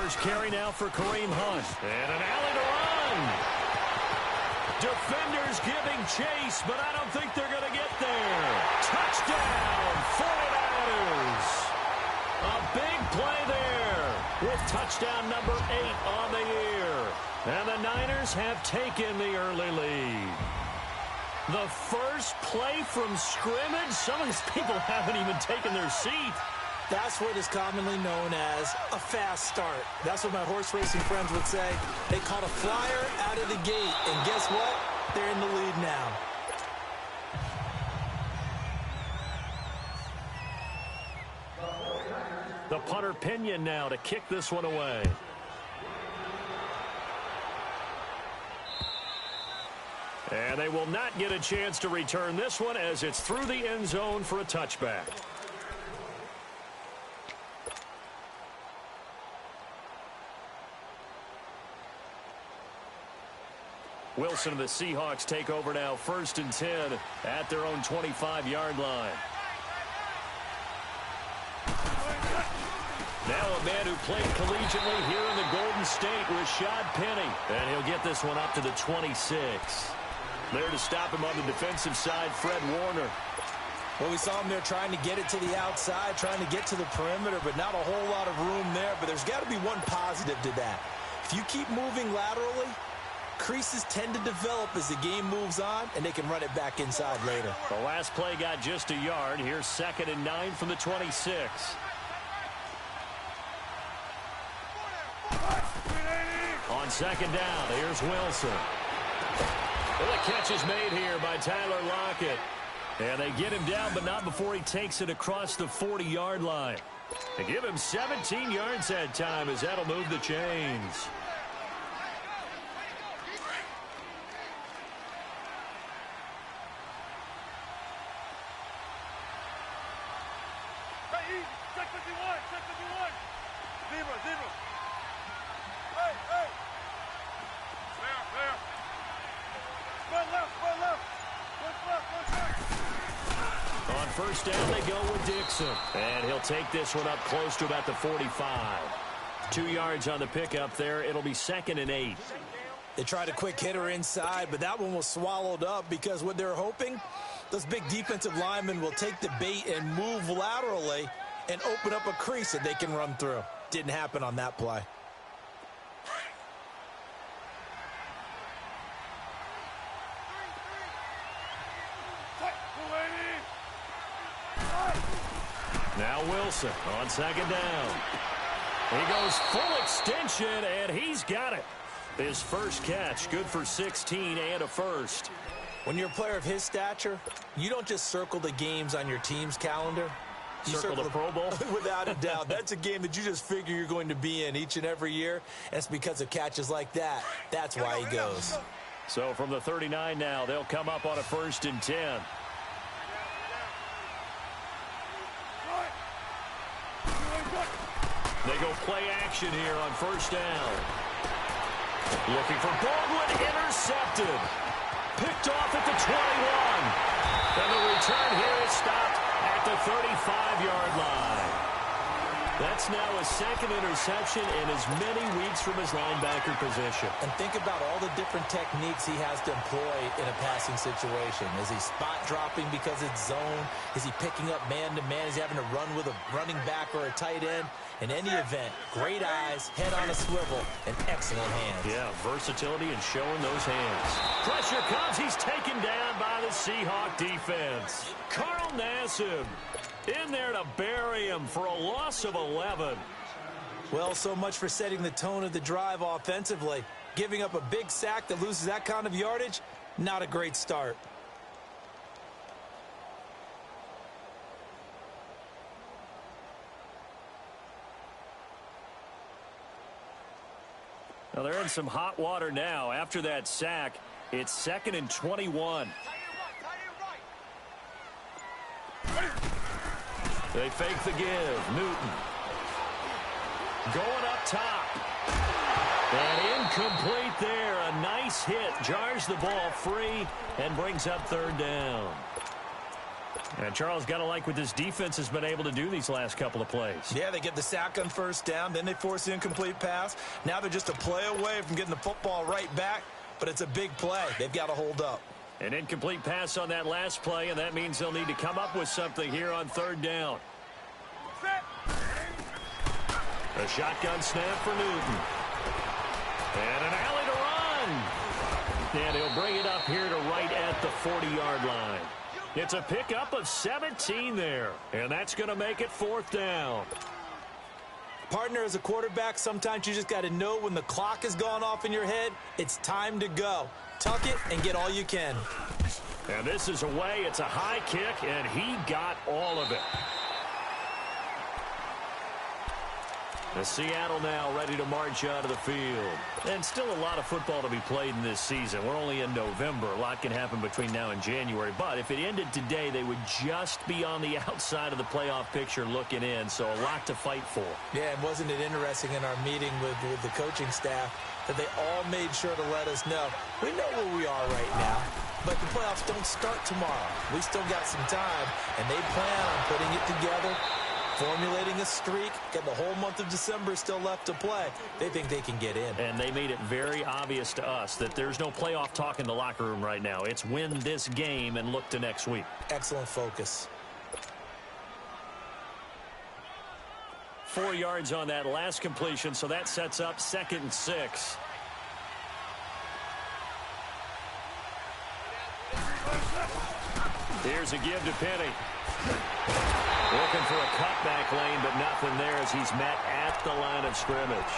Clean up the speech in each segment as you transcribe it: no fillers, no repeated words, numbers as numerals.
first carry now for Kareem Hunt. And an alley to run. Defenders giving chase, but I don't think they're going to get there. Touchdown, 49ers. A big play there with touchdown number 8 on the year. And the Niners have taken the early lead. The first play from scrimmage, some of these people haven't even taken their seat. That's what is commonly known as a fast start. That's what my horse racing friends would say. They caught a flyer out of the gate, and guess what? They're in the lead now. The punter Pinion now to kick this one away. And they will not get a chance to return this one as it's through the end zone for a touchback. Wilson and the Seahawks take over now, 1st and 10 at their own 25-yard line. Now a man who played collegiately here in the Golden State, Rashad Penny. And he'll get this one up to the 26. There to stop him on the defensive side, Fred Warner. Well, we saw him there trying to get it to the outside, trying to get to the perimeter, but not a whole lot of room there. But there's got to be one positive to that. If you keep moving laterally, creases tend to develop as the game moves on, and they can run it back inside later. The last play got just a yard. Here's 2nd and 9 from the 26. On 2nd down, here's Wilson. Well, the catch is made here by Tyler Lockett. And they get him down, but not before he takes it across the 40-yard line. They give him 17 yards that time as that'll move the chains. On 1st down, they go with Dixon. And he'll take this one up close to about the 45. 2 yards on the pickup there. It'll be 2nd and 8. They tried a quick hitter inside, but that one was swallowed up because what they're hoping, those big defensive linemen will take the bait and move laterally and open up a crease that they can run through. Didn't happen on that play. Now Wilson on 2nd down. He goes full extension, and he's got it. His first catch, good for 16 and a first. When you're a player of his stature, you don't just circle the games on your team's calendar. You circle the Pro Bowl? Without a doubt. That's a game that you just figure you're going to be in each and every year. And it's because of catches like that. That's why he goes. So from the 39 now, they'll come up on a 1st and 10. They go play action here on 1st down. Looking for Baldwin, intercepted. Picked off at the 21. And the return here is stopped at the 35-yard line. That's now his 2nd interception in as many weeks from his linebacker position. And think about all the different techniques he has to employ in a passing situation. Is he spot dropping because it's zone? Is he picking up man-to-man? Is he having to run with a running back or a tight end? In any event, great eyes, head on a swivel, and excellent hands. Yeah, versatility and showing those hands. Pressure comes. He's taken down by the Seahawk defense. Carl Nassib in there to bury him for a loss of 11. Well, so much for setting the tone of the drive offensively. Giving up a big sack that loses that kind of yardage, not a great start. Well, they're in some hot water now. After that sack, it's 2nd and 21. They fake the give. Newton. Going up top. And incomplete there. A nice hit. Jars the ball free and brings up 3rd down. And Charles, got to like what this defense has been able to do these last couple of plays. Yeah, they get the sack on first down, then they force the incomplete pass. Now they're just a play away from getting the football right back, but it's a big play. They've got to hold up. An incomplete pass on that last play, and that means they'll need to come up with something here on third down. A shotgun snap for Newton. And an alley to run. And he'll bring it up here to right at the 40-yard line. It's a pickup of 17 there, and that's going to make it fourth down. Partner, as a quarterback, sometimes you just got to know when the clock has gone off in your head, it's time to go. Tuck it and get all you can. And this is away. It's a high kick, and he got all of it. The Seattle now ready to march out of the field. And still a lot of football to be played in this season. We're only in November. A lot can happen between now and January. But if it ended today, they would just be on the outside of the playoff picture looking in. So a lot to fight for. Yeah, and wasn't it interesting in our meeting with the coaching staff that they all made sure to let us know, we know where we are right now, but the playoffs don't start tomorrow. We still got some time, and they plan on putting it together, formulating a streak, got the whole month of December still left to play. They think they can get in. And they made it very obvious to us that there's no playoff talk in the locker room right now. It's win this game and look to next week. Excellent focus. 4 yards on that last completion, so that sets up 2nd and 6. Here's a give to Penny. Looking for a cutback lane, but nothing there as he's met at the line of scrimmage.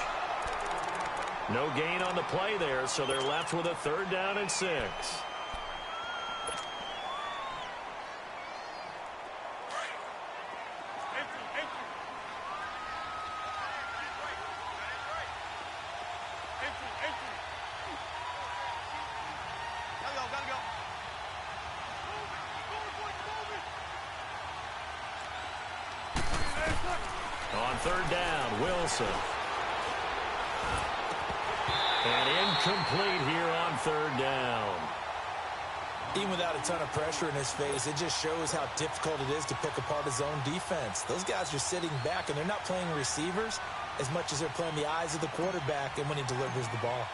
No gain on the play there, so they're left with a 3rd down and 6. On 3rd down, Wilson. And incomplete here on 3rd down. Even without a ton of pressure in his face, it just shows how difficult it is to pick apart his own defense. Those guys are sitting back, and they're not playing receivers as much as they're playing the eyes of the quarterback and when he delivers the ball.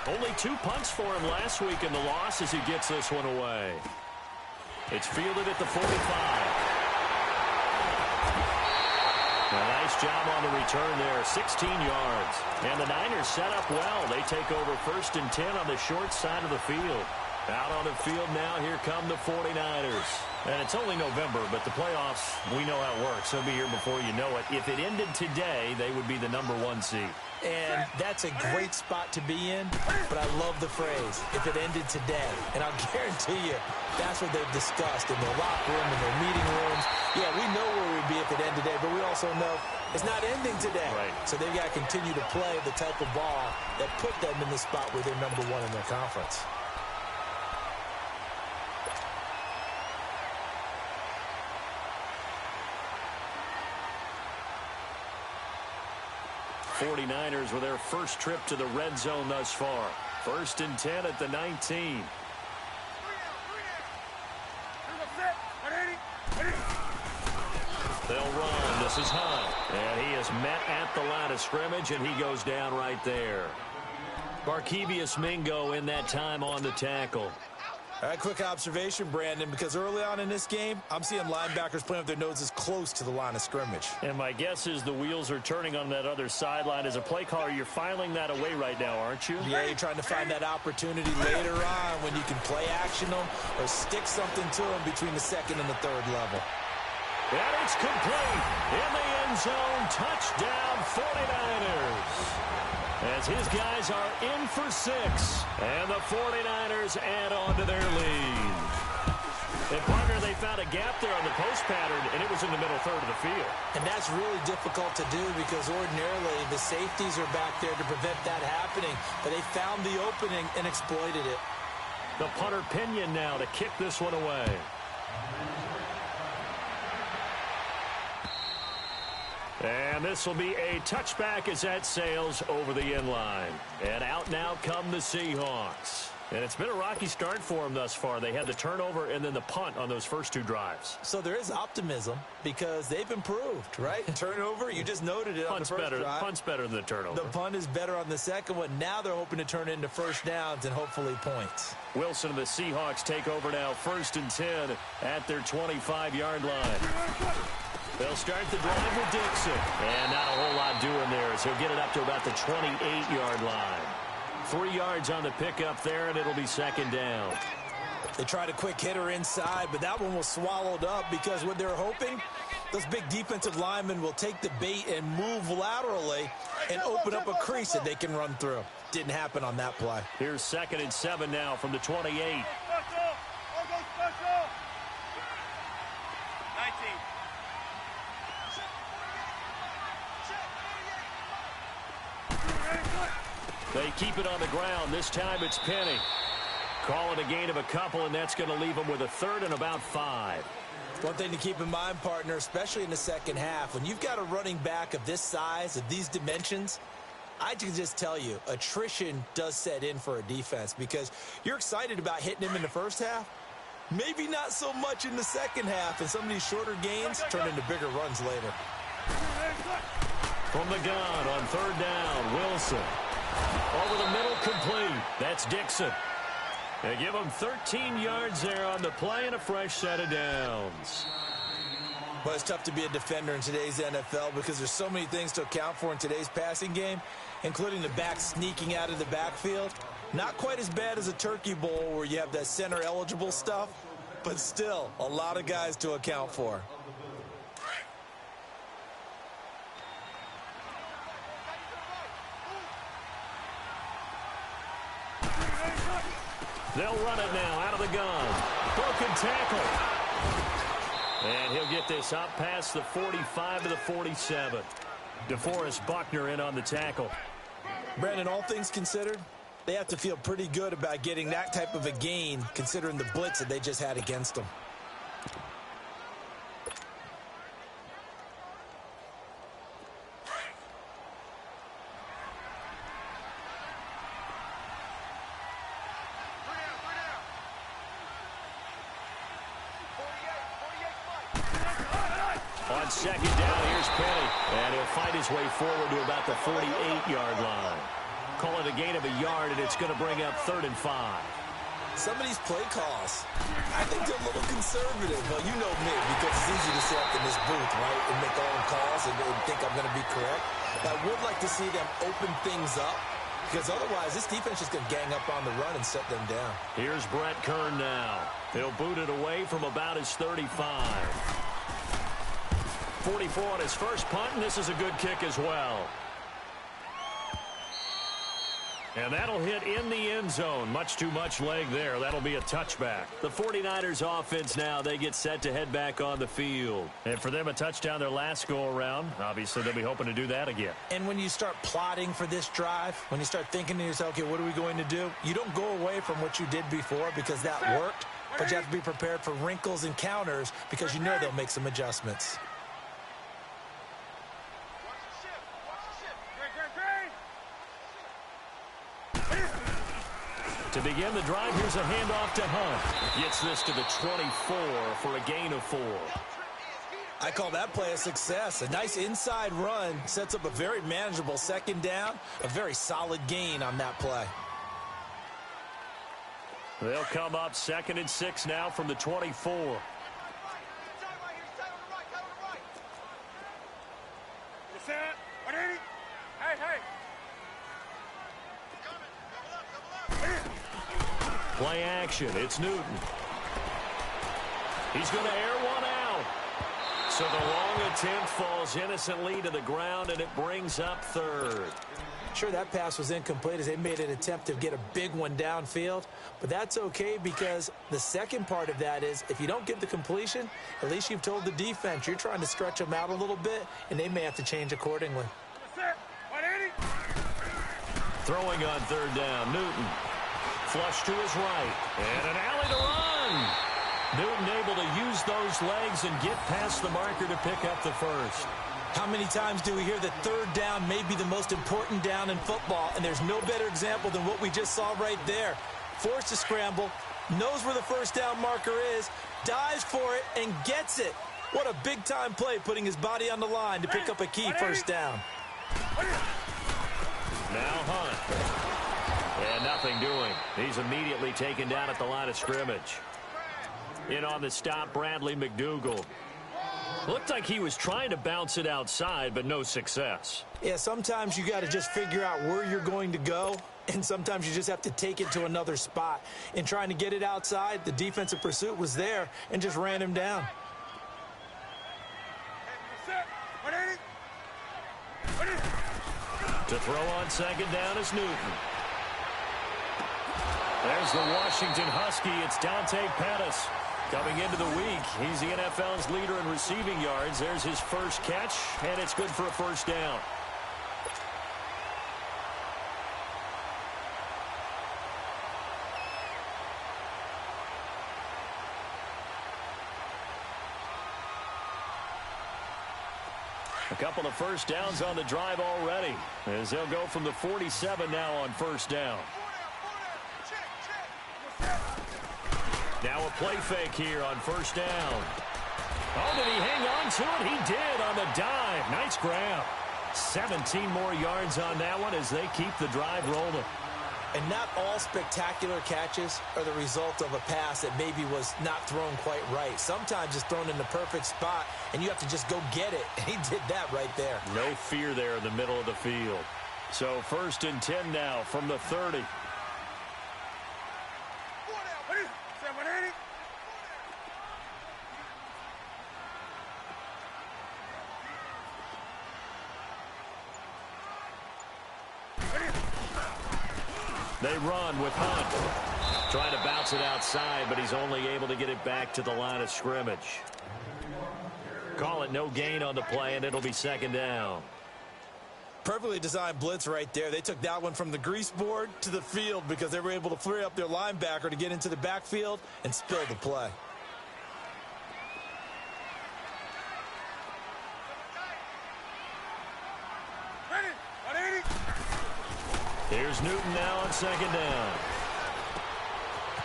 Only 2 punts for him last week in the loss as he gets this one away. It's fielded at the 45. A nice job on the return there, 16 yards. And the Niners set up well. They take over 1st and 10 on the short side of the field. Out on the field now, here come the 49ers. And it's only November, but the playoffs, we know how it works. They'll be here before you know it. If it ended today, they would be the #1 seed. And that's a great spot to be in, but I love the phrase, if it ended today. And I'll guarantee you, that's what they've discussed in their locker room, in their meeting rooms. Yeah, we know where we'd be if it ended today, but we also know it's not ending today. Right. So they've got to continue to play the type of ball that put them in the spot where they're #1 in their conference. '49ers with their first trip to the red zone thus far. 1st and 10 at the 19. They'll run. This is Hunt. And he is met at the line of scrimmage, and he goes down right there. Barkevious Mingo in that time on the tackle. All right, quick observation, Brandon, because early on in this game, I'm seeing linebackers playing with their noses close to the line of scrimmage. And my guess is the wheels are turning on that other sideline. As a play caller, you're filing that away right now, aren't you? Yeah, you're trying to find that opportunity later on when you can play action them or stick something to them between the 2nd and the 3rd level. And it's complete. In the end zone, touchdown 49ers. As his guys are in for 6. And the 49ers add on to their lead. And, partner, they found a gap there on the post pattern, and it was in the middle 3rd of the field. And that's really difficult to do because ordinarily the safeties are back there to prevent that happening. But they found the opening and exploited it. The punter Pinion now to kick this one away. And this will be a touchback as that sails over the end line. And out now come the Seahawks. And it's been a rocky start for them thus far. They had the turnover and then the punt on those first two drives. So there is optimism because they've improved, right? Turnover, you just noted it on the first drive. Punt's better than the turnover. The punt is better on the second one. Now they're hoping to turn it into first downs and hopefully points. Wilson and the Seahawks take over now, 1st and 10 at their 25-yard line. They'll start the drive with Dixon. And not a whole lot doing there as he'll get it up to about the 28-yard line. 3 yards on the pickup there, and it'll be 2nd down. They tried a quick hitter inside, but that one was swallowed up because what they're hoping, those big defensive linemen will take the bait and move laterally and open up a crease that they can run through. Didn't happen on that play. Here's 2nd and 7 now from the 28. 19. They keep it on the ground. This time it's Penny. Call it a gain of a couple, and that's going to leave them with a 3rd and about 5. One thing to keep in mind, partner, especially in the second half, when you've got a running back of this size, of these dimensions, I can just tell you, attrition does set in for a defense because you're excited about hitting him in the first half. Maybe not so much in the second half, and some of these shorter gains turn into bigger runs later. From the gun on 3rd down, Wilson. Over the middle, complete. That's Dixon. They give him 13 yards there on the play and a fresh set of downs. But it's tough to be a defender in today's NFL because there's so many things to account for in today's passing game, including the back sneaking out of the backfield. Not quite as bad as a turkey bowl where you have that center eligible stuff, but still a lot of guys to account for. They'll run it now out of the gun. Broken tackle. And he'll get this up past the 45 to the 47. DeForest Buckner in on the tackle. Brandon, all things considered, they have to feel pretty good about getting that type of a gain considering the blitz that they just had against them. On 2nd down, here's Penny. And he'll fight his way forward to about the 48-yard line. Call it a gain of a yard, and it's going to bring up 3rd and 5. Some of these play calls, I think they're a little conservative. Well, you know me, because it's easy to sit up in this booth, right, and make all calls and think I'm going to be correct. But I would like to see them open things up, because otherwise this defense is going to gang up on the run and set them down. Here's Brett Kern now. He'll boot it away from about his 35. 44 on his first punt, and this is a good kick as well. And that'll hit in the end zone. Much too much leg there. That'll be a touchback. The 49ers offense now, they get set to head back on the field. And for them, a touchdown their last go-around. Obviously, they'll be hoping to do that again. And when you start plotting for this drive, when you start thinking to yourself, okay, what are we going to do? You don't go away from what you did before because that worked, but you have to be prepared for wrinkles and counters because you know they'll make some adjustments. To begin the drive, here's a handoff to Hunt. Gets this to the 24 for a gain of 4. I call that play a success. A nice inside run sets up a very manageable 2nd down, a very solid gain on that play. They'll come up 2nd and 6 now from the 24. Play action. It's Newton. He's going to air one out. So the long attempt falls innocently to the ground, and it brings up 3rd. Sure, that pass was incomplete as they made an attempt to get a big one downfield, but that's okay because the second part of that is if you don't get the completion, at least you've told the defense you're trying to stretch them out a little bit, and they may have to change accordingly. Throwing on 3rd down, Newton. Flush to his right, and an alley to run. Newton able to use those legs and get past the marker to pick up the first. How many times do we hear that 3rd down may be the most important down in football, and there's no better example than what we just saw right there. forced to scramble, knows where the first down marker is, dives for it, and gets it. What a big-time play, putting his body on the line to pick up a key first down. Now Hunt. And nothing doing. He's immediately taken down at the line of scrimmage. In on the stop, Bradley McDougal. Looked like he was trying to bounce it outside, but no success. Yeah, sometimes you got to just figure out where you're going to go, and sometimes you just have to take it to another spot. In trying to get it outside, the defensive pursuit was there and just ran him down. To throw on second down is Newton. There's the Washington Husky. It's Dante Pettis. Coming into the week, he's the NFL's leader in receiving yards. There's his first catch, and it's good for a first down. A couple of first downs on the drive already, as they'll go from the 47 now on first down. Now a play fake here on first down. Oh, did he hang on to it? He did on the dive. Nice grab. 17 more yards on that one as they keep the drive rolling. And not all spectacular catches are the result of a pass that maybe was not thrown quite right. Sometimes it's thrown in the perfect spot, and you have to just go get it. And he did that right there. No fear there in the middle of the field. So first and 10 now from the 30. They run with Hunt. Trying to bounce it outside, but he's only able to get it back to the line of scrimmage. Call it no gain on the play, and it'll be second down. Perfectly designed blitz right there. They took that one from the grease board to the field because they were able to free up their linebacker to get into the backfield and spill the play. Here's Newton now on second down.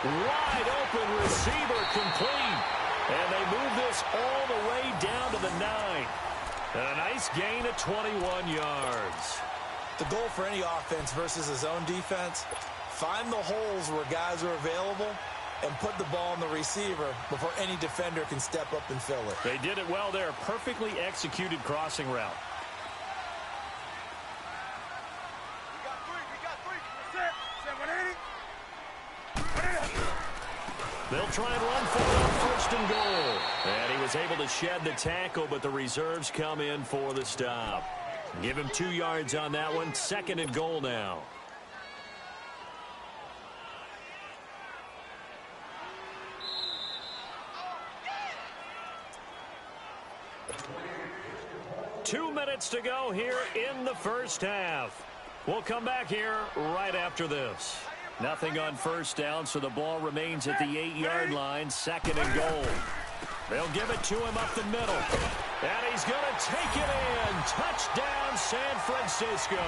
Wide open receiver complete. And they move this all the way down to the 9. And a nice gain of 21 yards. The goal for any offense versus a zone defense, find the holes where guys are available and put the ball on the receiver before any defender can step up and fill it. They did it well there. Perfectly executed crossing route. They'll try and run for it on first and goal. And he was able to shed the tackle, but the reserves come in for the stop. Give him 2 yards on that one. Second and goal now. Two minutes to go here in the first half. We'll come back here right after this. Nothing on first down, so the ball remains at the 8-yard line. Second and goal. They'll give it to him up the middle. And he's going to take it in. Touchdown, San Francisco.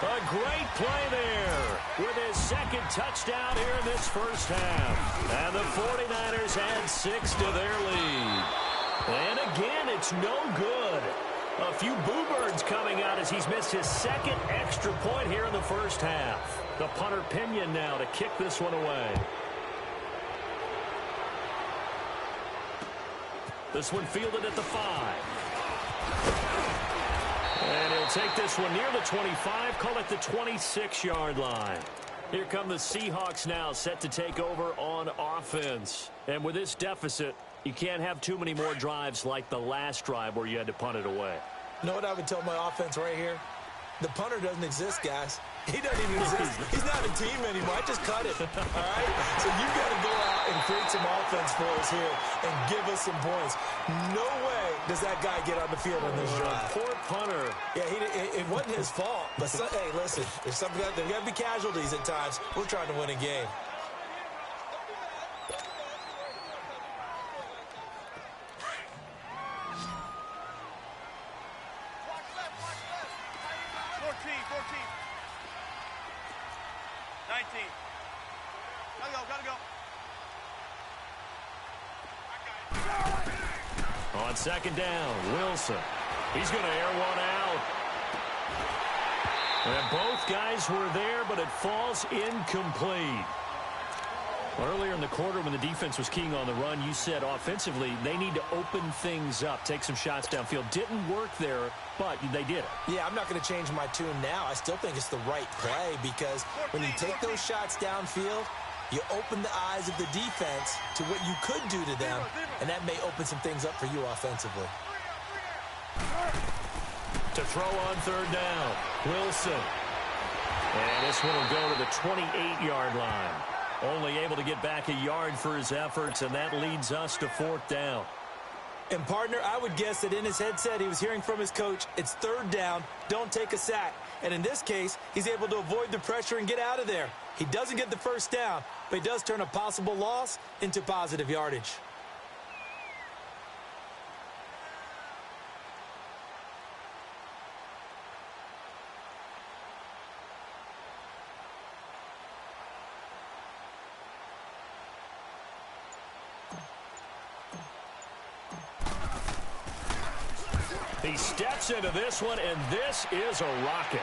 A great play there with his second touchdown here in this first half. And the 49ers add 6 to their lead. And again, it's no good. A few boo birds coming out as he's missed his second extra point here in the first half. The punter Pinion now to kick this one away. This one fielded at the 5. And he'll take this one near the 25, call it the 26-yard line. Here come the Seahawks now, set to take over on offense. And with this deficit, you can't have too many more drives like the last drive where you had to punt it away. You know what I would tell my offense right here? The punter doesn't exist, guys. He doesn't even exist. He's not a team anymore. I just cut it. All right? So you've got to go out and create some offense for us here and give us some points. No way does that guy get on the field on this drive. Poor punter. Yeah, it wasn't his fault. But, hey, listen, there's got to be casualties at times. We're trying to win a game. On second down, Wilson. He's going to air one out. And both guys were there, but it falls incomplete. Earlier in the quarter when the defense was keying on the run, you said offensively they need to open things up, take some shots downfield. Didn't work there, but they did it. Yeah, I'm not going to change my tune now. I still think it's the right play because when you take those shots downfield, you open the eyes of the defense to what you could do to them, and that may open some things up for you offensively. To throw on third down, Wilson. And this one will go to the 28-yard line. Only able to get back a yard for his efforts, and that leads us to fourth down. And, partner, I would guess that in his headset he was hearing from his coach, it's third down, don't take a sack. And in this case, he's able to avoid the pressure and get out of there. He doesn't get the first down, but he does turn a possible loss into positive yardage. He steps into this one, and this is a rocket.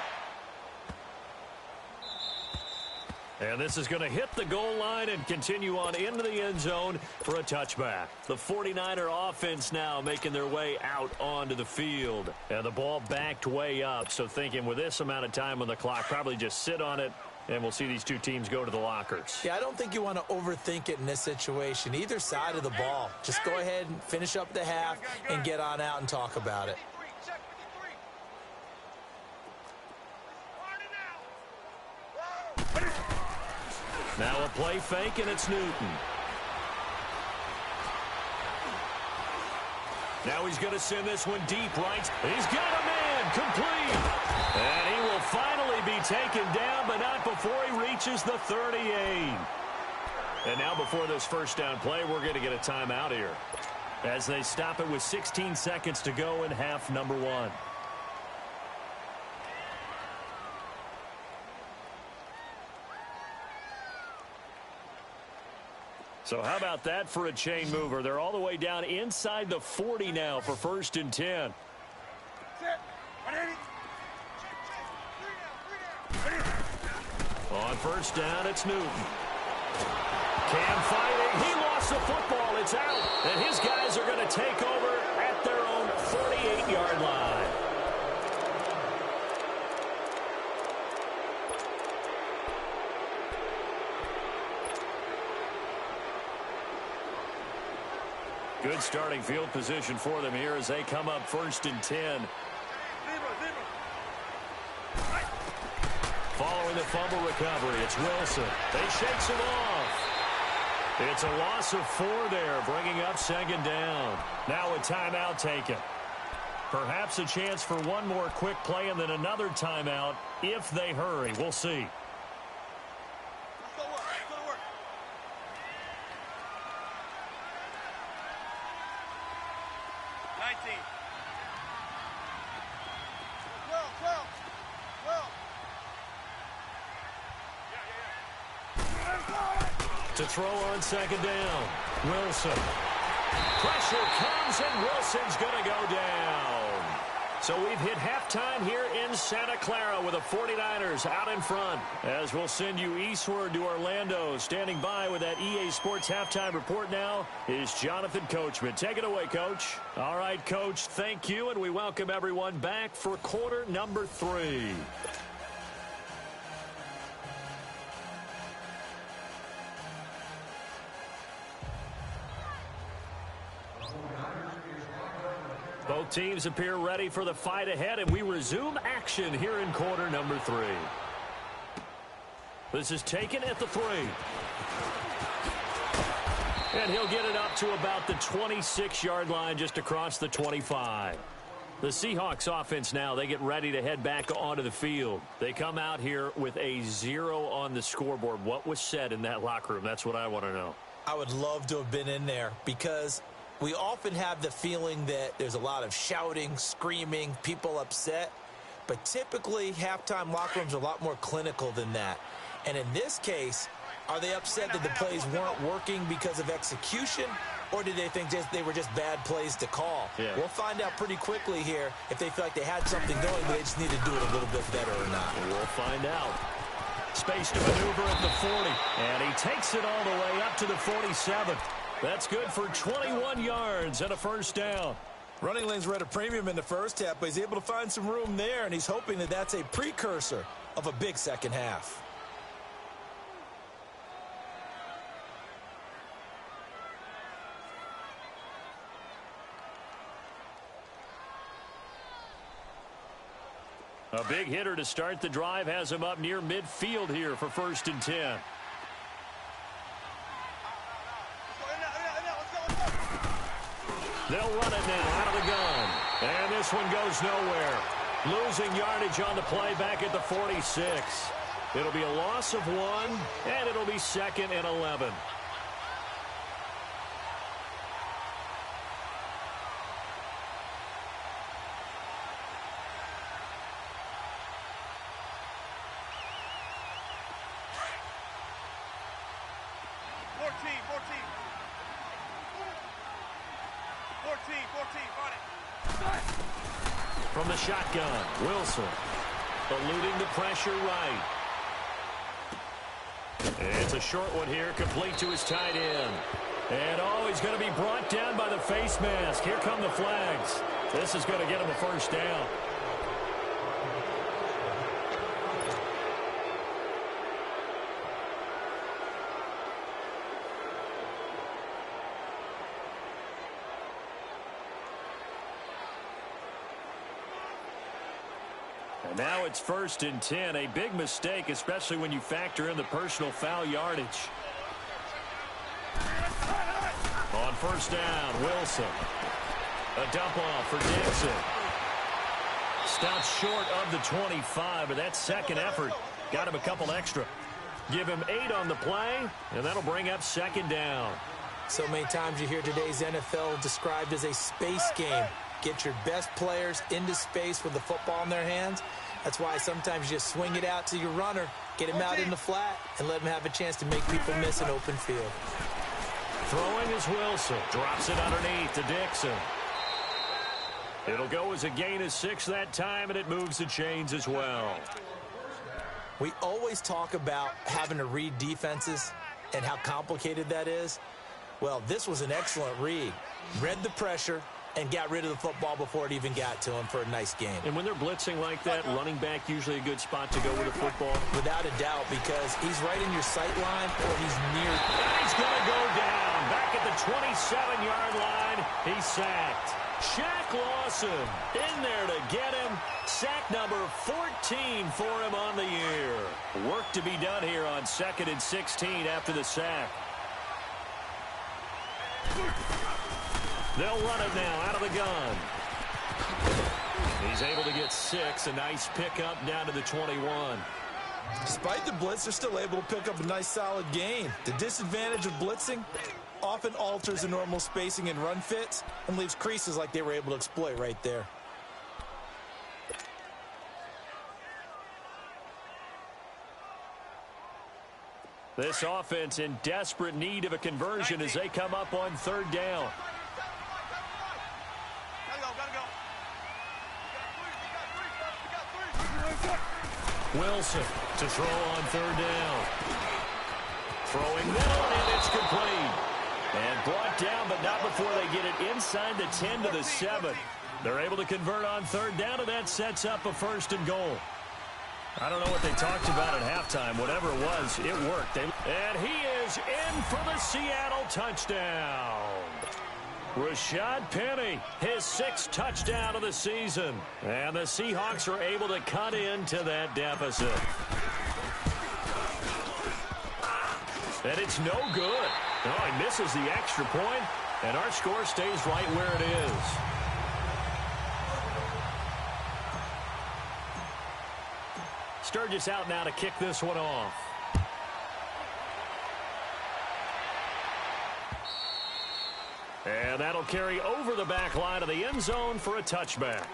And this is going to hit the goal line and continue on into the end zone for a touchback. The 49er offense now making their way out onto the field. And the ball backed way up, so thinking with this amount of time on the clock, probably just sit on it, and we'll see these two teams go to the lockers. Yeah, I don't think you want to overthink it in this situation. Either side of the ball. Just go ahead and finish up the half and get on out and talk about it. Now a play fake, and it's Newton. Now he's going to send this one deep right. He's got a man, complete. And he will finally be taken down, but not before he reaches the 38. And now before this first down play, we're going to get a timeout here as they stop it with 16 seconds to go in half number one. So how about that for a chain mover? They're all the way down inside the 40 now for first and 10. On first down, it's Newton. Cam fighting. He lost the football. It's out. And his guys are going to take over at their own 48-yard line. Good starting field position for them here as they come up first and 10. Following the fumble recovery, it's Wilson. They shakes him off. It's a loss of 4 there, bringing up second down. Now a timeout taken. Perhaps a chance for one more quick play and then another timeout if they hurry. We'll see. To throw on second down, Wilson. Pressure comes, and Wilson's going to go down. So we've hit halftime here in Santa Clara with the 49ers out in front. As we'll send you eastward to Orlando. Standing by with that EA Sports halftime report now is Jonathan Coachman. Take it away, Coach. All right, Coach, thank you, and we welcome everyone back for quarter number 3. Both teams appear ready for the fight ahead, and we resume action here in quarter number 3. This is taken at the 3. And he'll get it up to about the 26-yard line, just across the 25. The Seahawks offense now, they get ready to head back onto the field. They come out here with a 0 on the scoreboard. What was said in that locker room? That's what I want to know. I would love to have been in there because we often have the feeling that there's a lot of shouting, screaming, people upset. But typically, halftime locker rooms are a lot more clinical than that. And in this case, Are they upset that the plays weren't working because of execution, or did they think they were just bad plays to call? Yeah. We'll find out pretty quickly here if they feel like they had something going, but they just need to do it a little bit better or not. We'll find out. Space to maneuver at the 40, and he takes it all the way up to the 47. That's good for 21 yards and a first down. Running lanes were at a premium in the first half, but he's able to find some room there, and he's hoping that that's a precursor of a big second half. A big hitter to start the drive has him up near midfield here for 1st and 10. They'll run it now out of the gun. And this one goes nowhere. Losing yardage on the play back at the 46. It'll be a loss of 1, and it'll be 2nd and 11. From the shotgun, Wilson eluding the pressure right. And it's a short one here, complete to his tight end. And he's going to be brought down by the face mask. Here come the flags. This is going to get him a first down. And now it's 1st and 10. A big mistake, especially when you factor in the personal foul yardage. On 1st down, Wilson. A dump off for Dixon. Stops short of the 25, but that second effort got him a couple extra. Give him 8 on the play, and that'll bring up 2nd down. So many times you hear today's NFL described as a space game. Get your best players into space with the football in their hands. That's why sometimes you just swing it out to your runner, get him out in the flat, and let him have a chance to make people miss an open field. Throwing is Wilson. Drops it underneath to Dixon. It'll go as a gain of 6 that time, and it moves the chains as well. We always talk about having to read defenses and how complicated that is. Well, this was an excellent read. Read the pressure and got rid of the football before it even got to him for a nice game. And when they're blitzing like that, running back usually a good spot to go with the football? Without a doubt, because he's right in your sight line or he's near. And he's going to go down. Back at the 27-yard line, he's sacked. Shaq Lawson in there to get him. Sack number 14 for him on the year. Work to be done here on 2nd and 16 after the sack. They'll run it now out of the gun. He's able to get 6. A nice pickup down to the 21. Despite the blitz, they're still able to pick up a nice solid gain. The disadvantage of blitzing often alters the normal spacing and run fits and leaves creases like they were able to exploit right there. This offense in desperate need of a conversion as they come up on 3rd down. Wilson to throw on 3rd down. Throwing middle, and it's complete. And brought down, but not before they get it inside the 10 to the 7. They're able to convert on 3rd down, and that sets up a 1st and goal. I don't know what they talked about at halftime. Whatever it was, it worked. And he is in for the Seattle touchdown. Rashad Penny, his 6th touchdown of the season. And the Seahawks are able to cut into that deficit. And it's no good. Oh, he misses the extra point, and our score stays right where it is. Sturgis out now to kick this one off. And that'll carry over the back line of the end zone for a touchback.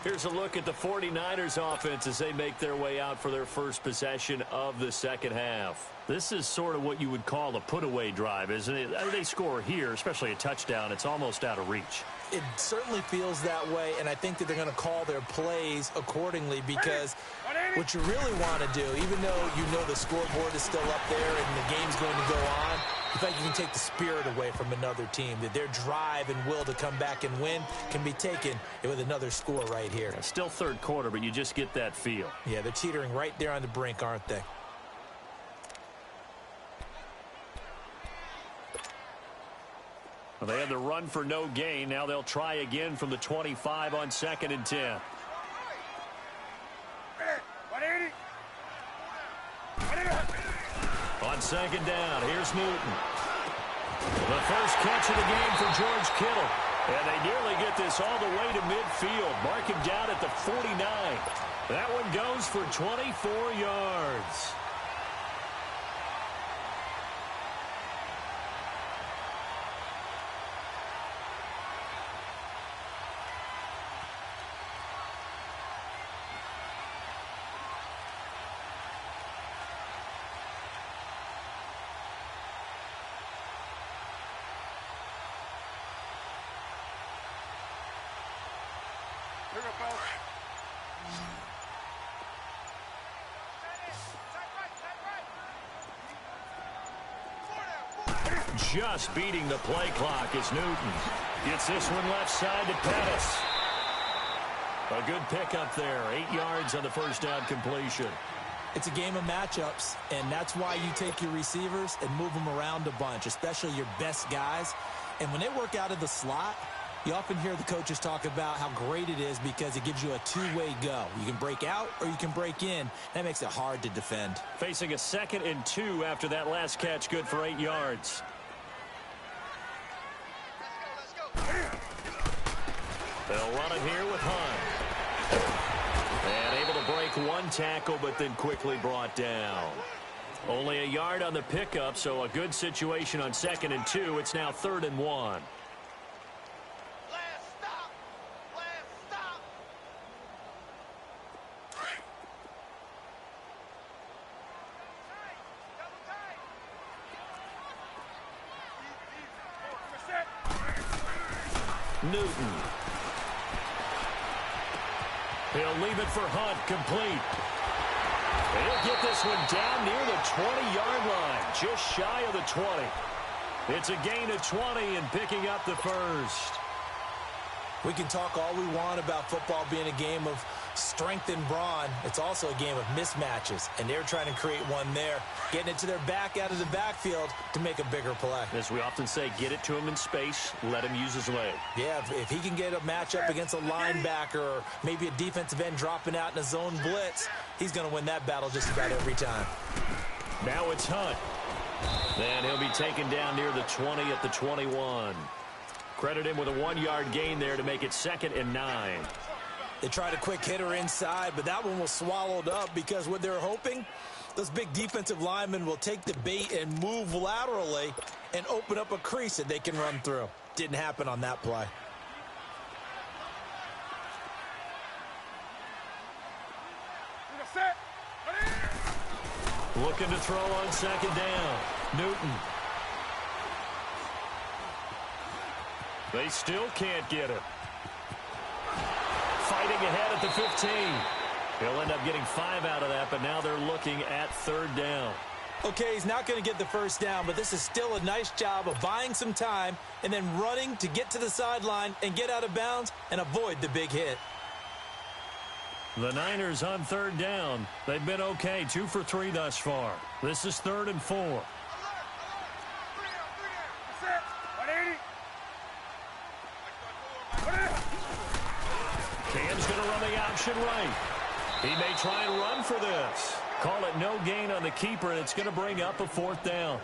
Here's a look at the 49ers offense as they make their way out for their first possession of the second half. This is sort of what you would call a put-away drive, isn't it? They score here, especially a touchdown. It's almost out of reach. It certainly feels that way, and I think that they're going to call their plays accordingly because what you really want to do, even though you know the scoreboard is still up there and the game's going to go on, I think you can take the spirit away from another team, that their drive and will to come back and win can be taken with another score right here. Yeah, still third quarter, but you just get that feel. Yeah, they're teetering right there on the brink, aren't they? Well, they had the run for no gain. Now they'll try again from the 25 on 2nd and 10. On 2nd down, here's Newton. The first catch of the game for George Kittle. And they nearly get this all the way to midfield. Mark him down at the 49. That one goes for 24 yards. Just beating the play clock is Newton. Gets this one left side to Pettis. A good pickup there. 8 yards on the first down completion. It's a game of matchups, and that's why you take your receivers and move them around a bunch, especially your best guys. And when they work out of the slot, you often hear the coaches talk about how great it is because it gives you a two-way go. You can break out or you can break in. That makes it hard to defend. Facing a 2nd and 2 after that last catch, good for 8 yards. They'll run it here with Hunt. And able to break one tackle, but then quickly brought down. Only a yard on the pickup, so a good situation on 2nd and 2. It's now 3rd and 1. Newton. He'll leave it for Hunt, complete. He'll get this one down near the 20-yard line, just shy of the 20. It's a gain of 20 and picking up the first. We can talk all we want about football being a game of strength and brawn. It's also a game of mismatches, and they're trying to create one there, getting it to their back out of the backfield to make a bigger play. As we often say, get it to him in space, let him use his leg. Yeah, if he can get a matchup against a linebacker or maybe a defensive end dropping out in a zone blitz, he's going to win that battle just about every time. Now it's Hunt. Then he'll be taken down near the 20 at the 21. Credit him with a 1-yard gain there to make it 2nd and 9. They tried a quick hitter inside, but that one was swallowed up because what they're hoping, those big defensive linemen will take the bait and move laterally and open up a crease that they can run through. Didn't happen on that play. Looking to throw on 2nd down. Newton. They still can't get it. Fighting ahead at the 15. He'll end up getting 5 out of that, but now they're looking at 3rd down. Okay, he's not going to get the first down, but this is still a nice job of buying some time and then running to get to the sideline and get out of bounds and avoid the big hit. The Niners on 3rd down. They've been okay, 2 for 3 thus far. This is 3rd and 4. Cam's going to run the option right. He may try and run for this. Call it no gain on the keeper, and it's going to bring up a 4th down.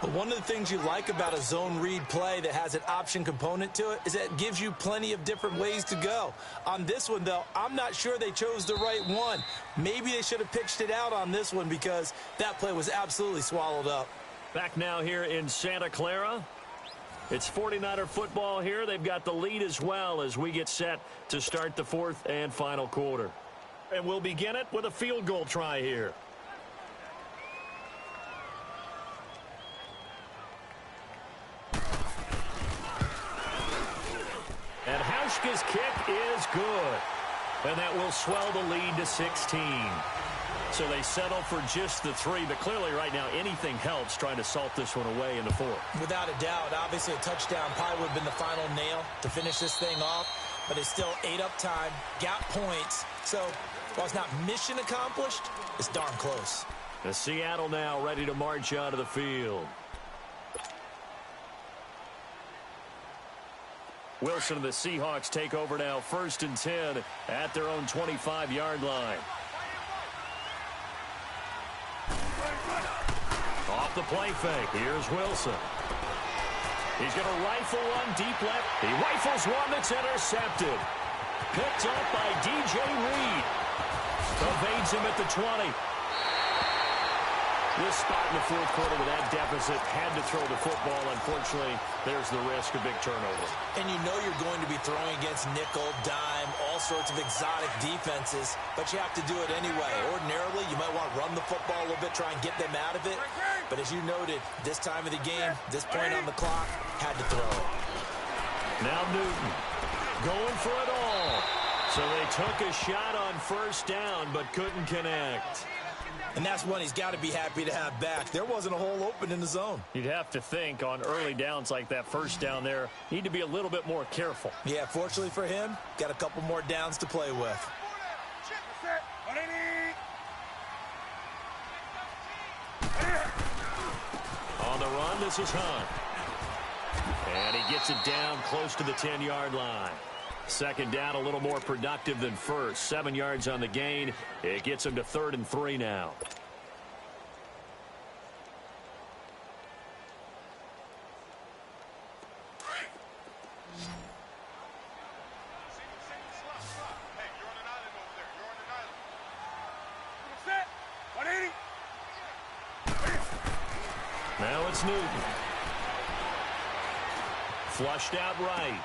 But one of the things you like about a zone read play that has an option component to it is that it gives you plenty of different ways to go. On this one, though, I'm not sure they chose the right one. Maybe they should have pitched it out on this one because that play was absolutely swallowed up. Back now here in Santa Clara. It's 49er football here. They've got the lead as well as we get set to start the fourth and final quarter. And we'll begin it with a field goal try here. And Hauschka's kick is good. And that will swell the lead to 16. So they settle for just the 3, but clearly right now anything helps trying to salt this one away in the 4th. Without a doubt, obviously a touchdown probably would have been the final nail to finish this thing off, but it's still ate up time, got points. So while it's not mission accomplished, it's darn close. The Seattle now ready to march out of the field. Wilson and the Seahawks take over now, 1st and 10 at their own 25-yard line. Off the play fake, here's Wilson. He's going to rifle one deep left. He rifles one that's intercepted. Picked up by DJ Reed. Evades him at the 20. This spot in the 4th quarter with that deficit, had to throw the football. Unfortunately, there's the risk of big turnover. And you know you're going to be throwing against nickel, dime, all sorts of exotic defenses, but you have to do it anyway. Ordinarily, you might want to run the football a little bit, try and get them out of it. But as you noted, this time of the game, this point on the clock, had to throw it. Now Newton going for it all. So they took a shot on 1st down, but couldn't connect. And that's one he's got to be happy to have back. There wasn't a hole open in the zone. You'd have to think on early downs like that 1st down there, need to be a little bit more careful. Yeah, fortunately for him, got a couple more downs to play with. On the run, this is Hunt. And he gets it down close to the 10-yard line. 2nd down, a little more productive than 1st. 7 yards on the gain. It gets him to 3rd and 3 now. Now it's Newton. Flushed out right.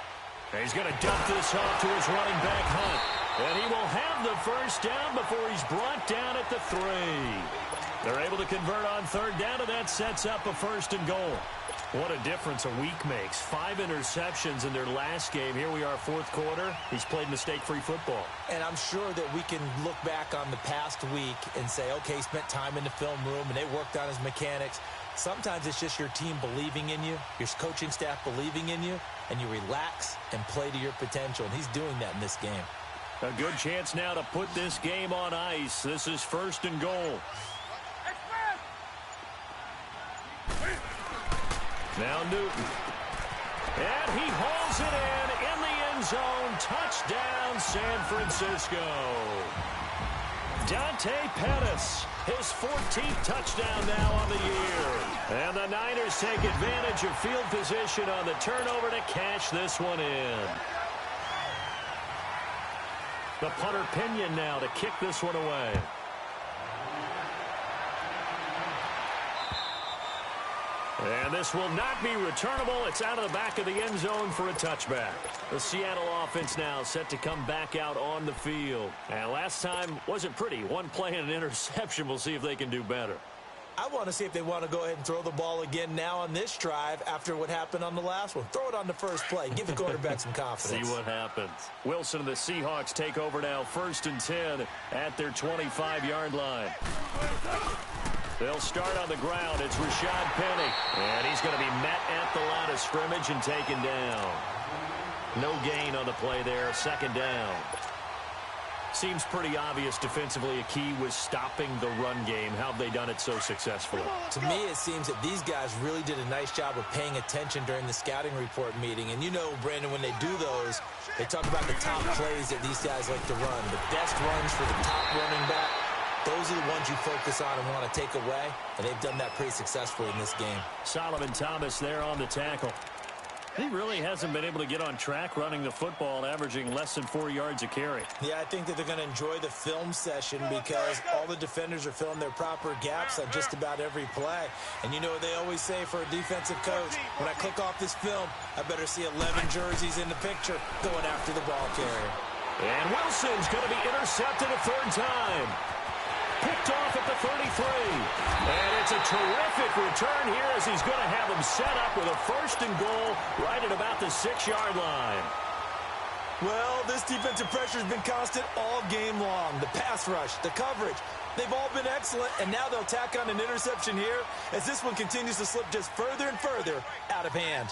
He's going to dump this off to his running back, Hunt. And he will have the 1st down before he's brought down at the 3. They're able to convert on 3rd down, and that sets up a 1st and goal. What a difference a week makes. 5 interceptions in their last game. Here we are, 4th quarter. He's played mistake-free football. And I'm sure that we can look back on the past week and say, okay, he spent time in the film room, and they worked on his mechanics. Sometimes it's just your team believing in you, your coaching staff believing in you, and you relax and play to your potential. And he's doing that in this game. A good chance now to put this game on ice. This is 1st and goal. Now Newton. And he hauls it in the end zone. Touchdown, San Francisco. Dante Pettis, his 14th touchdown now on the year. And the Niners take advantage of field position on the turnover to cash this one in. The punter Pinion now to kick this one away. And this will not be returnable. It's out of the back of the end zone for a touchback. The Seattle offense now set to come back out on the field. And last time wasn't pretty. One play and an interception. We'll see if they can do better. I want to see if they want to go ahead and throw the ball again now on this drive after what happened on the last one. Throw it on the first play. Give the quarterback some confidence. See what happens. Wilson and the Seahawks take over now, 1st and 10 at their 25-yard line. They'll start on the ground. It's Rashad Penny. And he's going to be met at the line of scrimmage and taken down. No gain on the play there. 2nd down. Seems pretty obvious defensively a key was stopping the run game. How have they done it so successfully? To me, it seems that these guys really did a nice job of paying attention during the scouting report meeting. And you know, Brandon, when they do those, they talk about the top plays that these guys like to run. The best runs for the top running back. Those are the ones you focus on and want to take away. And they've done that pretty successfully in this game. Solomon Thomas there on the tackle. He really hasn't been able to get on track running the football, averaging less than 4 yards a carry. Yeah, I think that they're going to enjoy the film session because all the defenders are filling their proper gaps on just about every play. And you know what they always say for a defensive coach? When I click off this film, I better see 11 jerseys in the picture going after the ball carrier. And Wilson's going to be intercepted a third time. Picked off at the 33. And it's a terrific return here as he's going to have him set up with a 1st and goal right at about the 6-yard line. Well, this defensive pressure has been constant all game long. The pass rush, the coverage, they've all been excellent, and now they'll tack on an interception here as this one continues to slip just further and further out of hand.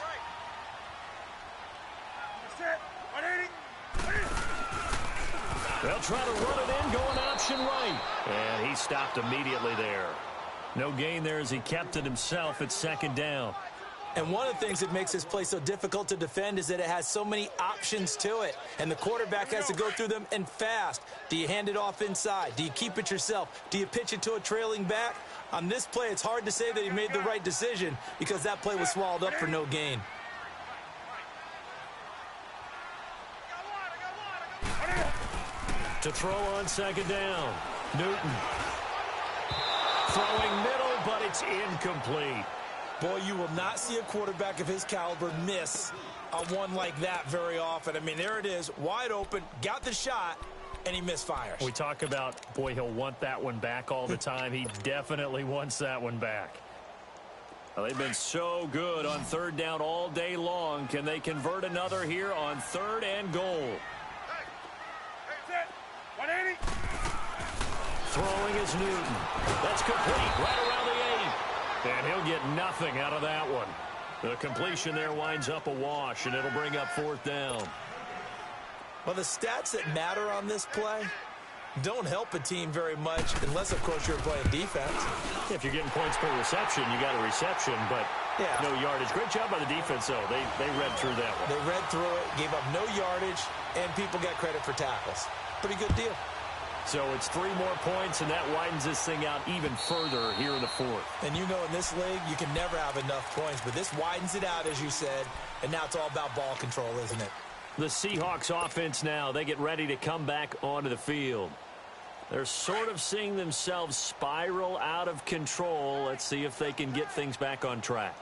They'll try to run it in, going option right. And he stopped immediately there. No gain there as he kept it himself at 2nd down. And one of the things that makes this play so difficult to defend is that it has so many options to it. And the quarterback has to go through them and fast. Do you hand it off inside? Do you keep it yourself? Do you pitch it to a trailing back? On this play, it's hard to say that he made the right decision because that play was swallowed up for no gain. To throw on 2nd down. Newton. Throwing middle, but it's incomplete. Boy, you will not see a quarterback of his caliber miss on one like that very often. I mean, there it is, wide open, got the shot, and he misfires. We talk about, boy, he'll want that one back all the time. He definitely wants that one back. Well, they've been so good on 3rd down all day long. Can they convert another here on 3rd and goal? Throwing is Newton. That's complete right around the 8. And he'll get nothing out of that one. The completion there winds up a wash, and it'll bring up 4th down. Well, the stats that matter on this play don't help a team very much unless, of course, you're playing defense. If you're getting points per reception, you got a reception, but no yardage. Great job by the defense, though. They read through that one. They read through it, gave up no yardage, and people got credit for tackles. Pretty good deal. So it's 3 more points, and that widens this thing out even further here in the 4th. And you know in this league, you can never have enough points, but this widens it out, as you said, and now it's all about ball control, isn't it? The Seahawks offense now, they get ready to come back onto the field. They're sort of seeing themselves spiral out of control. Let's see if they can get things back on track.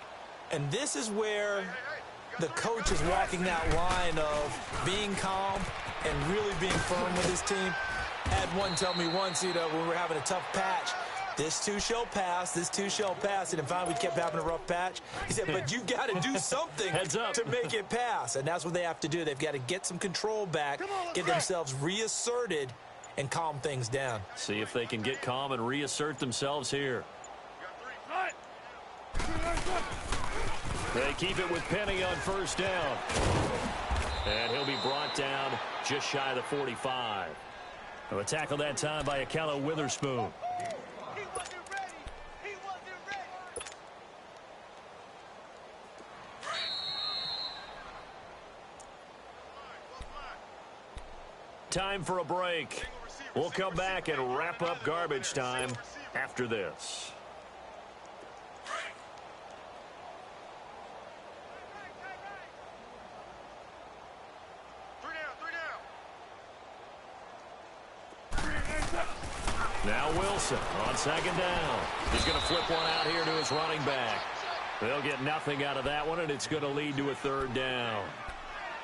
And this is where the coach is walking that line of being calm and really being firm with his team. I had one tell me once, when we were having a tough patch, this too shall pass, this too shall pass. And finally we kept having a rough patch. He said, but you got to do something to make it pass. And that's what they have to do. They've got to get some control back, get themselves reasserted, and calm things down. See if they can get calm and reassert themselves here. They keep it with Penny on 1st down. And he'll be brought down just shy of the 45. A tackle that time by Akello Witherspoon. Time for a break. We'll come back and wrap up garbage time after this. Now Wilson on 2nd down. He's going to flip one out here to his running back. They'll get nothing out of that one, and it's going to lead to a 3rd down.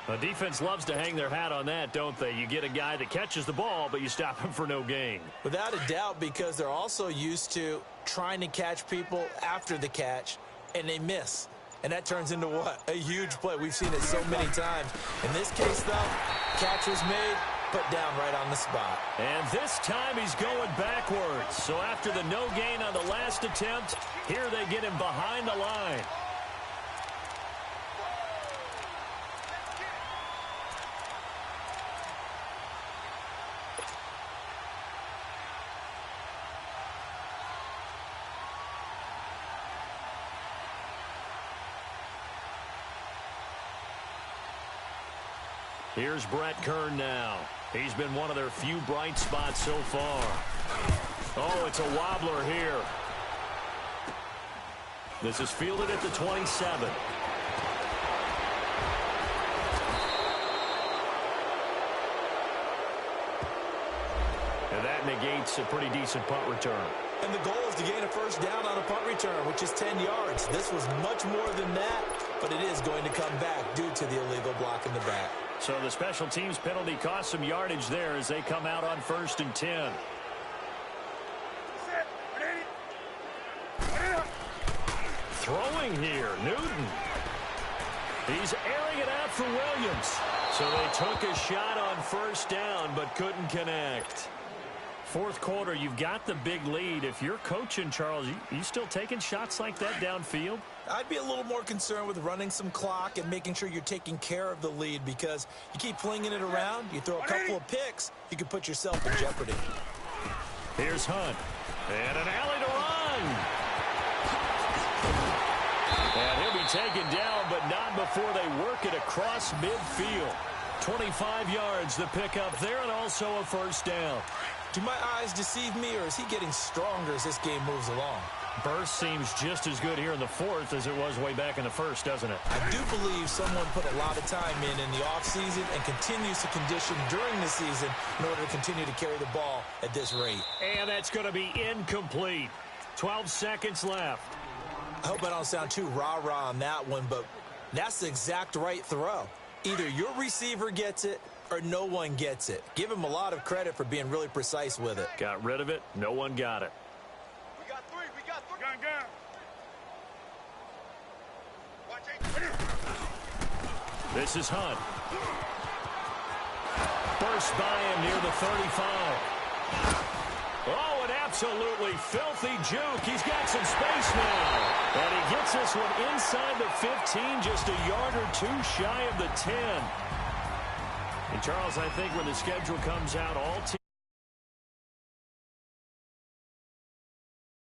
The defense loves to hang their hat on that, don't they? You get a guy that catches the ball, but you stop him for no gain. Without a doubt, because they're also used to trying to catch people after the catch, and they miss. And that turns into what? A huge play. We've seen it so many times. In this case, though, catch was made, put down right on the spot. And this time he's going backwards. So after the no gain on the last attempt, here they get him behind the line. Here's Brett Kern now. He's been one of their few bright spots so far. Oh, it's a wobbler here. This is fielded at the 27. that negates a pretty decent punt return. And the goal is to gain a first down on a punt return, which is 10 yards. This was much more than that, but it is going to come back due to the illegal block in the back. So the special teams penalty cost some yardage there as they come out on 1st and 10. Throwing here, Newton. He's airing it out for Williams. So they took a shot on 1st down but couldn't connect. 4th quarter, you've got the big lead. If you're coaching, Charles, you still taking shots like that downfield? I'd be a little more concerned with running some clock and making sure you're taking care of the lead, because you keep flinging it around, you throw a couple of picks, you could put yourself in jeopardy. Here's Hunt. And an alley to run. And he'll be taken down, but not before they work it across midfield. 25 yards the pickup there, and also a 1st down. Do my eyes deceive me, or is he getting stronger as this game moves along? Burst seems just as good here in the 4th as it was way back in the 1st, doesn't it? I do believe someone put a lot of time in the offseason and continues to condition during the season in order to continue to carry the ball at this rate. And that's going to be incomplete. 12 seconds left. I hope I don't sound too rah-rah on that one, but that's the exact right throw. Either your receiver gets it or no one gets it. Give him a lot of credit for being really precise with it. Got rid of it. No one got it. We got 3. We got 3. Gun. Watch it. This is Hunt. Burst by him near the 35. Oh, an absolutely filthy juke. He's got some space now. And he gets this one inside the 15, just a yard or two shy of the 10. And, Charles, I think when the schedule comes out, all teams